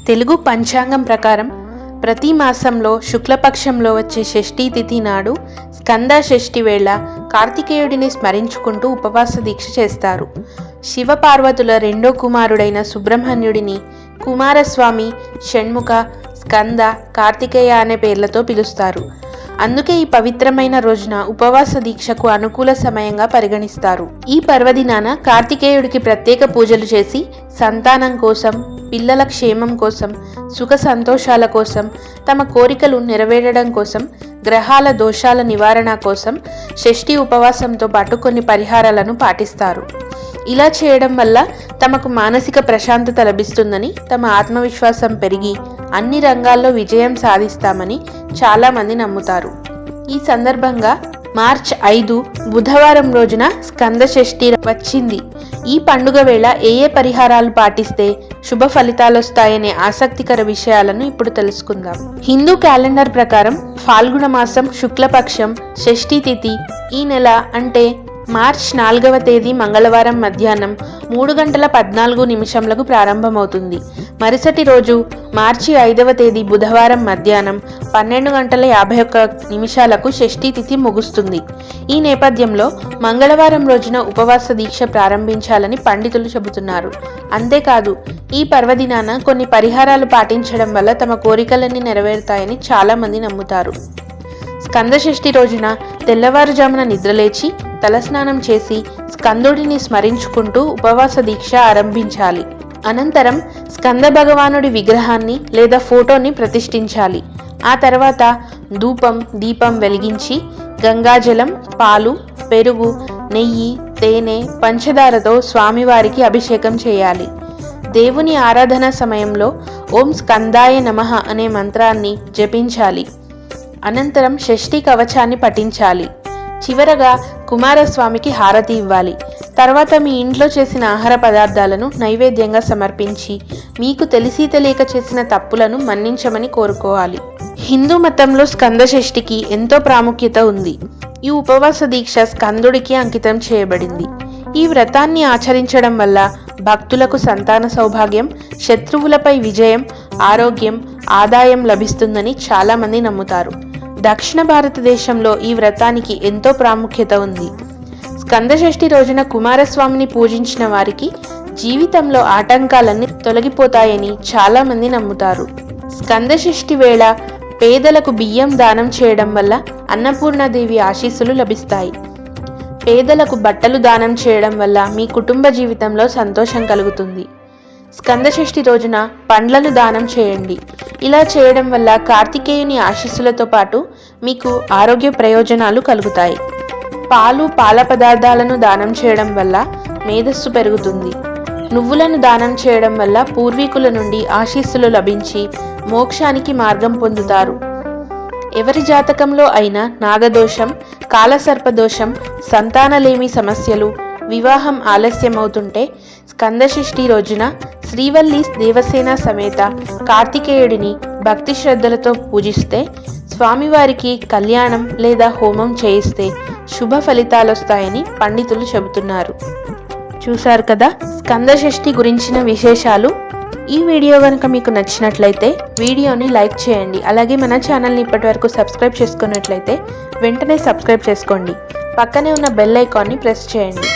తెలుగు పంచాంగం ప్రకారం ప్రతి మాసంలో శుక్లపక్షంలో వచ్చే షష్ఠీ తిథి నాడు స్కంద షష్ఠి వేళ కార్తికేయుడిని స్మరించుకుంటూ ఉపవాస దీక్ష చేస్తారు. శివపార్వతుల రెండో కుమారుడైన సుబ్రహ్మణ్యుడిని కుమారస్వామి, షణ్ముఖ, స్కంద, కార్తికేయ అనే పేర్లతో పిలుస్తారు. అందుకే ఈ పవిత్రమైన రోజున ఉపవాస దీక్షకు అనుకూల సమయంగా పరిగణిస్తారు. ఈ పర్వదినాన కార్తికేయుడికి ప్రత్యేక పూజలు చేసి సంతానం కోసం, పిల్లల క్షేమం కోసం, సుఖ సంతోషాల కోసం, తమ కోరికలు నెరవేరడం కోసం, గ్రహాల దోషాల నివారణ కోసం షష్ఠి ఉపవాసంతో పాటు కొన్ని పరిహారాలను పాటిస్తారు. ఇలా చేయడం వల్ల తమకు మానసిక ప్రశాంతత లభిస్తుందని, తమ ఆత్మవిశ్వాసం పెరిగి అన్ని రంగాల్లో విజయం సాధిస్తామని చాలామంది నమ్ముతారు. ఈ సందర్భంగా మార్చి 5 బుధవారం రోజున స్కంద షష్ఠి వచ్చింది. ఈ పండుగ వేళ ఏ పరిహారాలు పాటిస్తే శుభ ఫలితాలొస్తాయనే ఆసక్తికర విషయాలను ఇప్పుడు తెలుసుకుందాం. హిందూ క్యాలెండర్ ప్రకారం ఫాల్గుణ మాసం శుక్లపక్షం షష్ఠీ తిథి ఈ నెల అంటే మార్చ్ 4వ తేదీ మంగళవారం మధ్యాహ్నం 3:14 ప్రారంభమవుతుంది. మరుసటి రోజు మార్చి 5వ తేదీ బుధవారం మధ్యాహ్నం 12:51 షష్ఠీ తిథి ముగుస్తుంది. ఈ నేపథ్యంలో మంగళవారం రోజున ఉపవాస దీక్ష ప్రారంభించాలని పండితులు చెబుతున్నారు. అంతేకాదు ఈ పర్వదినాన కొన్ని పరిహారాలు పాటించడం వల్ల తమ కోరికలన్నీ నెరవేరుతాయని చాలామంది నమ్ముతారు. స్కంద షష్ఠి రోజున తెల్లవారుజామున నిద్రలేచి తలస్నానం చేసి స్కందుడిని స్మరించుకుంటూ ఉపవాస దీక్ష ఆరంభించాలి. అనంతరం స్కంద భగవానుడి విగ్రహాన్ని లేదా ఫోటోని ప్రతిష్ఠించాలి. ఆ తర్వాత ధూపం, దీపం వెలిగించి గంగాజలం, పాలు, పెరుగు, నెయ్యి, తేనె, పంచదారతో స్వామివారికి అభిషేకం చేయాలి. దేవుని ఆరాధన సమయంలో ఓం స్కందాయ నమః అనే మంత్రాన్ని జపించాలి. అనంతరం షష్ఠి కవచాన్ని పఠించాలి. చివరగా కుమారస్వామికి హారతి ఇవ్వాలి. తర్వాత మీ ఇంట్లో చేసిన ఆహార పదార్థాలను నైవేద్యంగా సమర్పించి మీకు తెలిసి తెలియక చేసిన తప్పులను మన్నించమని కోరుకోవాలి. హిందూ మతంలో స్కంద షష్ఠికి ఎంతో ప్రాముఖ్యత ఉంది. ఈ ఉపవాస దీక్ష స్కందుడికి అంకితం చేయబడింది. ఈ వ్రతాన్ని ఆచరించడం వల్ల భక్తులకు సంతాన సౌభాగ్యం, శత్రువులపై విజయం, ఆరోగ్యం, ఆదాయం లభిస్తుందని చాలామంది నమ్ముతారు. దక్షిణ భారతదేశంలో ఈ వ్రతానికి ఎంతో ప్రాముఖ్యత ఉంది. స్కంద షష్ఠి రోజున కుమారస్వామిని పూజించిన వారికి జీవితంలో ఆటంకాలన్నీ తొలగిపోతాయని చాలామంది నమ్ముతారు. స్కంద షష్ఠి వేళ పేదలకు బియ్యం దానం చేయడం వల్ల అన్నపూర్ణాదేవి ఆశీస్సులు లభిస్తాయి. పేదలకు బట్టలు దానం చేయడం వల్ల మీ కుటుంబ జీవితంలో సంతోషం కలుగుతుంది. స్కంద షష్ఠి రోజున పండ్లను దానం చేయండి. ఇలా చేయడం వల్ల కార్తికేయుని ఆశీస్సులతో పాటు మీకు ఆరోగ్య ప్రయోజనాలు కలుగుతాయి. పాలు, పాల పదార్థాలను దానం చేయడం వల్ల మేధస్సు పెరుగుతుంది. నువ్వులను దానం చేయడం వల్ల పూర్వీకుల నుండి ఆశీస్సులు లభించి మోక్షానికి మార్గం పొందుతారు. ఎవరి జాతకంలో అయినా నాగదోషం, కాలసర్పదోషం, సంతానలేమి సమస్యలు, వివాహం ఆలస్యమవుతుంటే స్కంద షష్ఠి రోజున శ్రీవల్లి దేవసేన సమేత కార్తికేయుడిని భక్తి శ్రద్ధలతో పూజిస్తే, స్వామివారికి కళ్యాణం లేదా హోమం చేయిస్తే శుభ ఫలితాలొస్తాయని పండితులు చెబుతున్నారు. చూశారు కదా స్కంద షష్ఠి గురించిన విశేషాలు. ఈ వీడియో కనుక మీకు నచ్చినట్లయితే వీడియోని లైక్ చేయండి. అలాగే మన ఛానల్ని ఇప్పటివరకు సబ్స్క్రైబ్ చేసుకున్నట్లయితే వెంటనే సబ్స్క్రైబ్ చేసుకోండి. పక్కనే ఉన్న బెల్ ఐకాన్ని ప్రెస్ చేయండి.